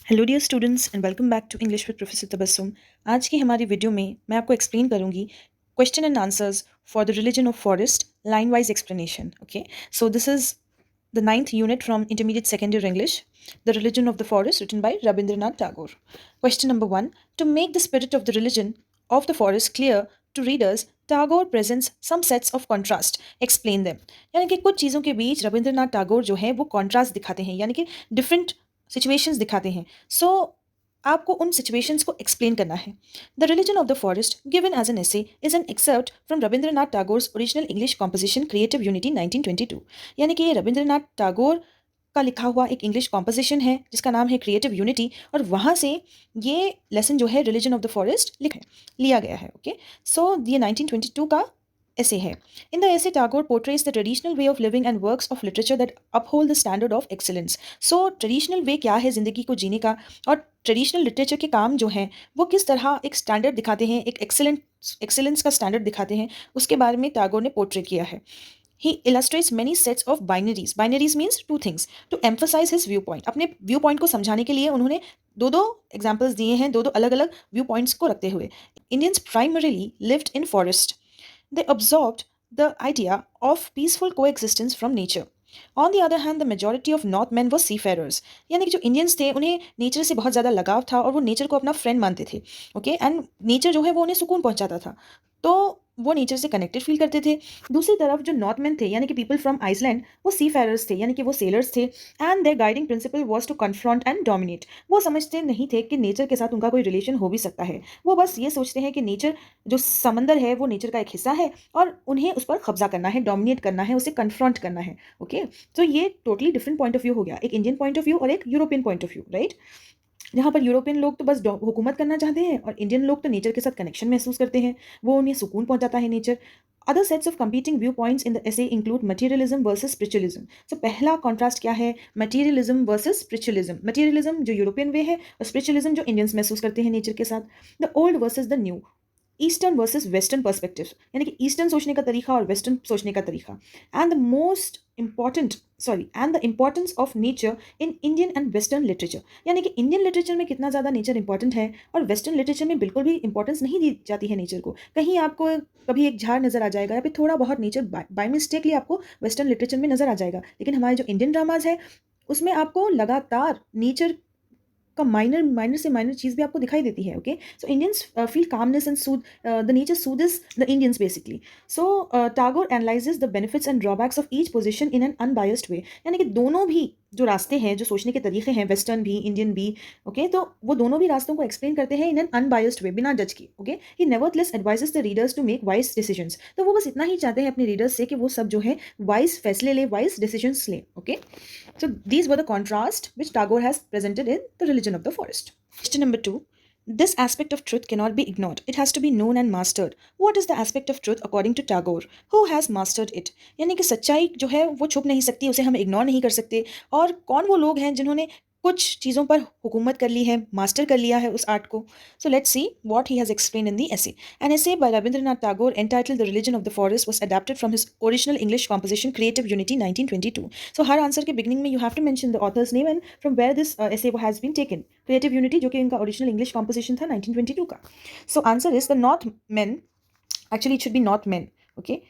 Hello dear students and welcome back to English with professor Tabassum. आज की हमारी video में मैं आपको एक्सप्लेन करूंगी question and answers for the religion of forest line wise explanation. Okay, so this is the ninth unit from intermediate second year English, the religion of the forest written by Rabindranath Tagore. Question number 1, to make the spirit of the religion of the forest clear to readers, Tagore presents some sets of contrast, explain them. यानी कि कुछ चीज़ों के बीच रविंद्रनाथ टैगोर जो है वो contrast दिखाते हैं, यानी कि डिफरेंट सिचुएशंस दिखाते हैं। सो आपको उन सिचुएशंस को एक्सप्लेन करना है। The religion of the forest given as an essay is an except from Rabindranath Tagore's original English composition creative unity 1922। यानी कि ये रविंद्रनाथ टैगोर का लिखा हुआ एक इंग्लिश कॉम्पोजिशन है जिसका नाम है क्रिएटिव यूनिटी, और वहाँ से ये लेसन जो है रिलीजन ऑफ द फॉरेस्ट लिया गया है। ओके, सो ये 1922 का ऐसे है। इन द ऐसे Tagore portrays the traditional way of living and works of literature that uphold the standard of excellence. So traditional way क्या है ज़िंदगी को जीने का, और ट्रेडिशनल लिटरेचर के काम जो हैं वो किस तरह एक स्टैंडर्ड दिखाते हैं, एक एक्सेलेंस का स्टैंडर्ड दिखाते हैं, उसके बारे में टैगोर ने पोर्ट्रे किया है। He illustrates many sets of binaries. Binaries means two things. To emphasize his viewpoint. अपने व्यू पॉइंट को समझाने के लिए उन्होंने दो दो एग्जाम्पल्स दिए हैं, दो दो अलग अलग व्यू पॉइंट्स को रखते हुए। Indians primarily lived in forest. They absorbed the idea of peaceful coexistence from nature. On the other hand, the majority of Northmen were seafarers. यानी कि जो इंडियंस थे उन्हें नेचर से बहुत ज़्यादा लगाव था और वो नेचर को अपना फ्रेंड मानते थे। ओके, एंड नेचर जो है वो उन्हें सुकून पहुंचाता था, तो वो नेचर से कनेक्टेड फील करते थे। दूसरी तरफ जो नॉर्थमैन थे यानी कि पीपल फ्रॉम आइसलैंड, वो सी फेरर्स थे, यानी कि वो सेलर्स थे। And their guiding principle was to confront and dominate. वो समझते नहीं थे कि नेचर के साथ उनका कोई रिलेशन हो भी सकता है। वो बस ये सोचते हैं कि नेचर जो समंदर है वो नेचर का एक हिस्सा है और उन्हें उस पर कब्जा करना है, डोमिनेट करना है, उसे कन्फ्रंट करना है। ओके, तो ये totally different point of view हो गया, एक इंडियन पॉइंट ऑफ व्यू और एक European point of view, right. जहाँ पर यूरोपियन लोग तो बस हुकूमत करना चाहते हैं और इंडियन लोग तो नेचर के साथ कनेक्शन महसूस करते हैं, वो उन्हें सुकून पहुंचाता है nature. Other sets of competing view points in the essay include materialism versus spiritualism. So पहला कॉन्ट्रास्ट क्या है, मटीरियलिज्म वर्सेस स्पिरिचुअलिज्म। मटीरियलिज्म जो यूरोपियन वे है और स्पिरिचुअलिज्म जो इंडियंस महसूस करते हैं नेचर के साथ। The old versus the new, eastern versus western perspective, यानी कि ईस्टर्न सोचने का तरीका और वेस्टर्न सोचने का तरीका। And the most important and the importance of nature in Indian and western literature. यानी कि इंडियन लिटरेचर में कितना ज़्यादा नेचर इंपॉर्टेंट है और वेस्टर्न लिटरेचर में बिल्कुल भी इंपॉर्टेंस नहीं दी जाती है नेचर को। कहीं आपको कभी एक झाड़ नजर आ जाएगा या फिर थोड़ा बहुत नेचर बाय मिस्टेकली आपको वेस्टर्न लिटरेचर में नजर आ जाएगा, लेकिन हमारे जो इंडियन ड्रामाज है उसमें आपको लगातार नेचर का माइनर माइनर से माइनर चीज़ भी आपको दिखाई देती है। Okay, so Indians feel calmness and soothe, the nature soothes the Indians basically. So Tagore analyses the benefits and drawbacks of each position in an unbiased way. यानी कि दोनों भी जो रास्ते हैं, जो सोचने के तरीके हैं, वेस्टर्न भी इंडियन भी, ओके, तो वो दोनों भी रास्तों को एक्सप्लेन करते हैं इन एन अनबायस्ड वे, बिना जज किए। Okay, he nevertheless advises the readers to make wise decisions. तो वो बस इतना ही चाहते हैं अपने रीडर्स से कि वो सब जो है वाइज फैसले ले, वाइज डिसीजंस ले। Okay, so these were the contrast which Tagore has presented in The Religion of the Forest. Question number 2. This aspect of truth cannot be ignored. It has to be known and mastered. What is the aspect of truth according to Tagore? Who has mastered it? यानी कि सच्चाई जो है वो छुप नहीं सकती, उसे हम इग्नोर नहीं कर सकते। और कौन वो लोग हैं जिन्होंने कुछ चीज़ों पर हुकूमत कर ली है, मास्टर कर लिया है उस आर्ट को। So let's see what he has explain in the essay. An essay by Rabindranath Tagore entitled The Religion of the Forest was adapted from his original English composition Creative Unity 1922. So her answer के beginning में you have to mention the author's name and from where this essay has been taken. Creative Unity जो कि इनका original English composition था 1922 का. So answer is the Northmen, actually it should be Northmen, okay,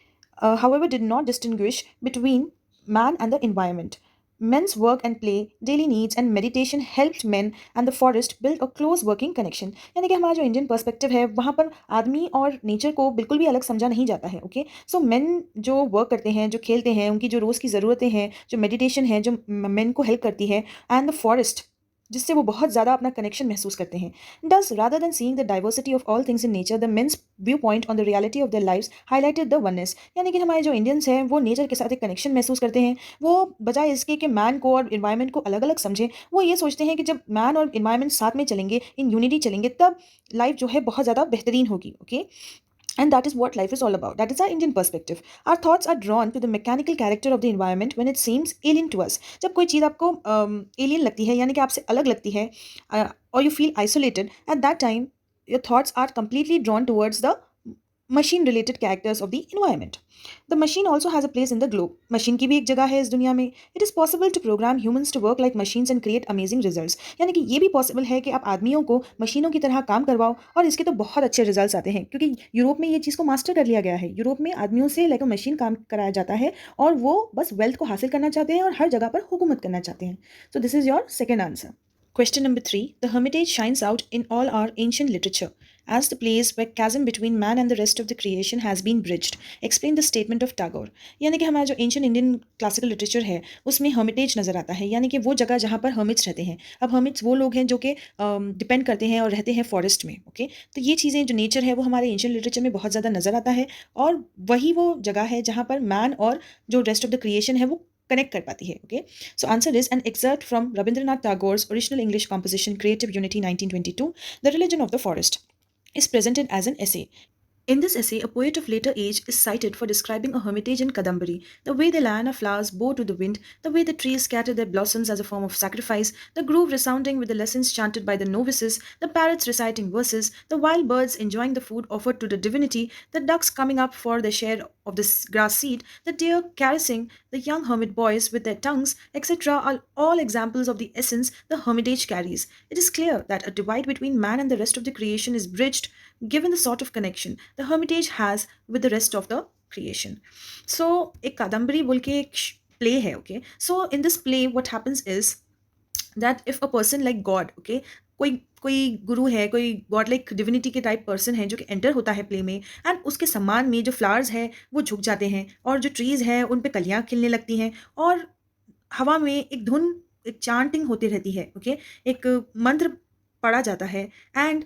however did not distinguish between man and the environment. Men's work and play, daily needs and meditation helped men and the forest build a close working connection. यानी कि हमारा जो Indian perspective है वहाँ पर आदमी और nature को बिल्कुल भी अलग समझा नहीं जाता है। ओके, सो मेन जो वर्क करते हैं, जो खेलते हैं, उनकी जो रोज़ की ज़रूरतें हैं, जो मेडिटेशन है, जो मेन को हेल्प करती है, एंड द फॉरेस्ट जिससे वो बहुत ज़्यादा अपना कनेक्शन महसूस करते हैं। Thus, rather than seeing the diversity of all things in nature, the men's viewpoint on the reality of their lives highlighted the oneness. यानी कि हमारे जो इंडियंस हैं वो नेचर के साथ एक कनेक्शन महसूस करते हैं। वो बजाय इसके कि मैन को और इन्वायरमेंट को अलग अलग समझें, वो ये सोचते हैं कि जब मैन और इन्वायरमेंट साथ में चलेंगे, इन यूनिटी चलेंगे, तब लाइफ जो है बहुत ज़्यादा बेहतरीन होगी। Okay, and that is what life is all about. That is our Indian perspective. Our thoughts are drawn to the mechanical character of the environment when it seems alien to us. जब कोई चीज़ आपको alien लगती है, यानी कि आपसे अलग लगती है, or you feel isolated, at that time your thoughts are completely drawn towards the machine related characters of the environment. The machine also has a place in the globe. Machine की भी एक जगह है इस दुनिया में. It is possible to program humans to work like machines and create amazing results. यानी कि ये भी पॉसिबल है कि आप आदमियों को मशीनों की तरह काम करवाओ और इसके तो बहुत अच्छे रिजल्ट्स आते हैं, क्योंकि यूरोप में ये चीज़ को मास्टर कर लिया गया है. यूरोप में आदमियों से लाइक अ मशीन काम कराया जाता है और वो बस वेल्थ को हासिल करना चाहते हैं और हर जगह पर हुकूमत करना चाहते हैं. सो this is your second answer. Question number 3. The Hermitage shines out in all our ancient literature as the place where chasm between man and the rest of the creation has been bridged. Explain the statement of Tagore. यानी कि हमारा जो ancient Indian classical literature है उसमें Hermitage नज़र आता है, यानी कि वो जगह जहाँ पर हर्मिट्स रहते हैं. अब हर्मिट्स वो लोग हैं जो कि डिपेंड करते हैं और रहते हैं फॉरेस्ट में. ओके, तो ये चीज़ें जो नेचर है वो हमारे एंशियंट लिटरेचर में बहुत ज़्यादा नज़र आता है और वही वो जगह है जहाँ पर मैन और जो रेस्ट ऑफ द क्रिएशन है वो कनेक्ट कर पाती है. Okay, so answer is an excerpt from Rabindranath Tagore's original English composition Creative Unity 1922, The Religion of the Forest, is presented as an essay. In this essay, a poet of later age is cited for describing a hermitage in Kadambari, the way the liana flowers bow to the wind, the way the trees scatter their blossoms as a form of sacrifice, the grove resounding with the lessons chanted by the novices, the parrots reciting verses, the wild birds enjoying the food offered to the divinity, the ducks coming up for their share of the grass seed, the deer caressing the young hermit boys with their tongues, etc., are all examples of the essence the hermitage carries. It is clear that a divide between man and the rest of the creation is bridged given the sort of connection the hermitage has with the rest of the creation. So एक कादम्बरी बोल के एक play है. Okay, so in this play what happens is that if a person like God, okay, कोई कोई गुरु है, कोई God like divinity के टाइप पर्सन है जो कि एंटर होता है प्ले में, एंड उसके सम्मान में जो फ्लावर्स है वो झुक जाते हैं और जो ट्रीज है उन पे कलियां खिलने लगती हैं और हवा में एक धुन, एक चांटिंग होती रहती है. ओके, एक मंत्र पढ़ा जाता है एंड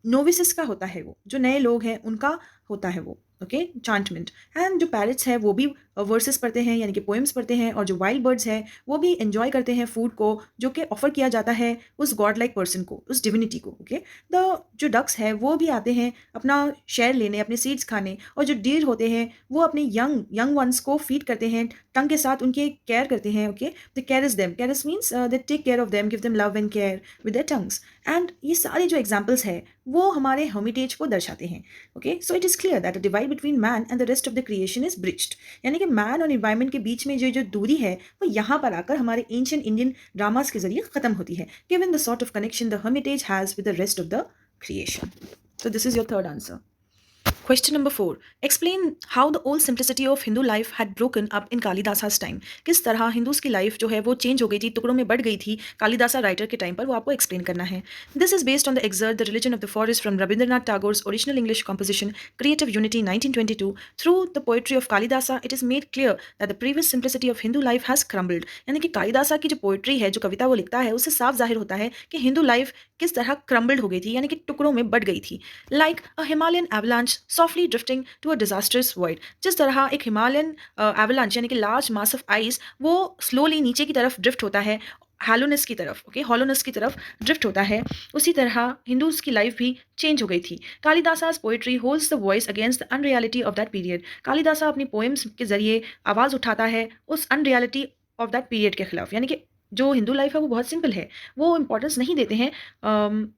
नोविसिस का होता है, वो जो नए लोग हैं उनका होता है वो. ओके, चांटमेंट. एंड जो पैरट्स हैं वो भी वर्सेस पढ़ते हैं यानी कि पोएम्स पढ़ते हैं और जो वाइल्ड बर्ड्स हैं वो भी एंजॉय करते हैं फूड को जो कि ऑफर किया जाता है उस गॉड लाइक पर्सन को, उस डिविनिटी को. ओके, द जो डक्स है वो भी आते हैं अपना शेयर लेने, अपने सीड्स खाने, और जो डीर होते हैं वो अपने यंग यंग वंस को फीड करते हैं, टंग के साथ उनके केयर करते हैं. Okay, the care is them, care is means they take care of them, give them love and care with their tongues. And ये सारे जो एग्जाम्पल्स हैं वो हमारे हर्मिटेज को दर्शाते हैं. Okay, so it is clear that the divide between man and the rest of the creation is bridged, यानी कि मैन और इन्वायरमेंट के बीच में जो जो दूरी है वो यहाँ पर आकर हमारे एंशियंट इंडियन ड्रामास के जरिए खत्म होती है, given the sort of connection the Hermitage has with the rest of the creation. So this is your third answer. Question number 4. Explain how the old simplicity of Hindu life had broken up in Kalidasa's time. किस तरह Hindus की life जो है वो change हो गई थी, टुकड़ों में बढ़ गई थी कालिदासा राइटर के टाइम पर, वो आपको एक्सप्लेन करना है. This is based on the excerpt the religion of the forest from Rabindranath Tagore's original English composition creative unity 1922. Through the poetry of Kalidasa it is made clear that the previous simplicity of Hindu life has crumbled. यानी कि कालिदासा की जो poetry है, जो कविता वो लिखता है, उससे साफ जाहिर होता है कि हिंदू लाइफ किस तरह क्रम्बल्ड हो गई थी, यानी कि टुकड़ों में बढ़ गई थी. Like a Himalayan avalanche softly drifting to a disaster's void. जिस तरह एक हिमालयन एवलांच यानी कि लार्ज मास ऑफ आइस वो स्लोली नीचे की तरफ ड्रिफ्ट होता है, हैलोनेस की तरफ, ओके, हॉलोनेस की तरफ ड्रिफ्ट होता है, उसी तरह हिंदूज की लाइफ भी चेंज हो गई थी. कालिदासा's poetry holds the voice against the unreality of that period. Kalidasa अपनी पोएम्स के जरिए आवाज़ उठाता है उस अनरियलिटी ऑफ दैट पीरियड के खिलाफ. यानी कि जो हिंदू लाइफ है वो बहुत सिंपल है, वो इंपॉर्टेंस नहीं देते हैं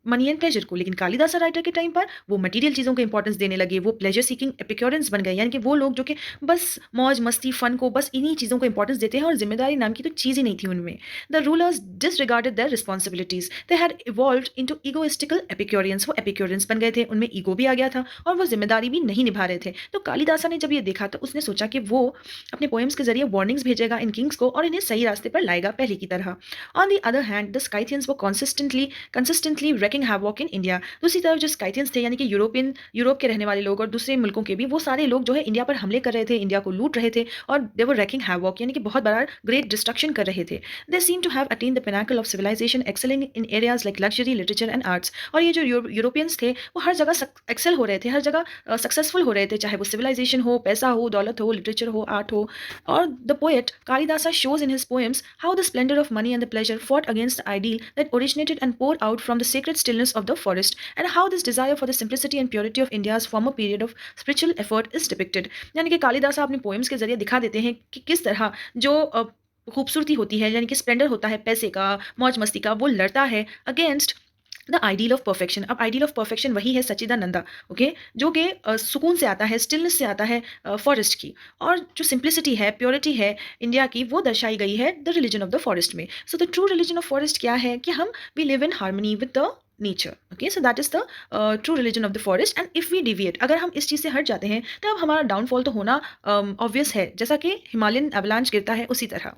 मनी एंड प्लेजर को, लेकिन कालिदासा राइटर के टाइम पर वो मटेरियल चीज़ों को इंपॉर्टेंस देने लगे, वो प्लेजर सीकिंग एपिक्योरेंस बन गए, यानी कि वो लोग जो कि बस मौज मस्ती फन को, बस इन्हीं चीज़ों को इंपॉर्टेंस देते हैं और जिम्मेदारी नाम की तो चीज़ ही नहीं थी उनमें. The rulers disregarded their responsibilities, they had evolved into egoistical epicureans. वो एपिक्योरियंस बन गए थे, उनमें ईगो भी आ गया था और वो जिम्मेदारी भी नहीं निभा रहे थे. तो कालिदासा ने जब ये देखा तो उसने सोचा कि वो अपने पोएम्स के जरिए वार्निंग्स भेजेगा इन किंग्स को और इन्हें सही रास्ते पर लाएगा पहले की तरह. On the other hand, the Scythians were consistently wreaking havoc in India. दूसरी तरफ जो Scythians थे यानी कि यूरोप के रहने वाले लोग और दूसरे मुल्कों के भी, वो सारे लोग जो है इंडिया पर हमले कर रहे थे, इंडिया को लूट रहे थे और they were wreaking havoc यानी कि बहुत बड़ा ग्रेट डिस्ट्रक्शन कर रहे थे. They seem to have attained the pinnacle of civilization, excelling in areas like luxury, literature and arts. और ये जो यूरोपियंस थे वो हर जगह एक्सेल हो रहे थे, हर जगह सक्सेसफुल हो रहे थे, चाहे वो सिविलाइजेशन हो, पैसा हो, दौलत हो, लिटरेचर हो, आर्ट हो. और the poet Kalidasa shows in his poems how the splendor of money and the pleasure fought against the ideal that originated and poured out from the sacred stillness of the forest, and how this desire for the simplicity and purity of India's former period of spiritual effort is depicted. यानी कि कालिदास अपने poems के जरिए दिखा देते हैं कि किस तरह जो खूबसूरती होती है, यानी कि स्प्लेंडर होता है पैसे का, मौज मस्ती का, वो लड़ता है against the ideal of perfection. अब आइडियल ऑफ परफेक्शन वही है सच्चिदानंदा, ओके, जो कि सुकून से आता है, स्टिलनेस से आता है, फॉरेस्ट की। और जो सिंप्लिसिटी है, प्योरिटी है इंडिया की, वो दर्शाई गई है the religion of the forest में। So the true religion of forest क्या है कि हम we live in harmony with the nature. Okay, so that is the true religion of the forest. And if we deviate, अगर हम इस चीज़ से हट जाते हैं तब हमारा डाउनफॉल तो होना ऑब्वियस है, जैसा कि हिमालयन एवलांच गिरता है उसी तरह।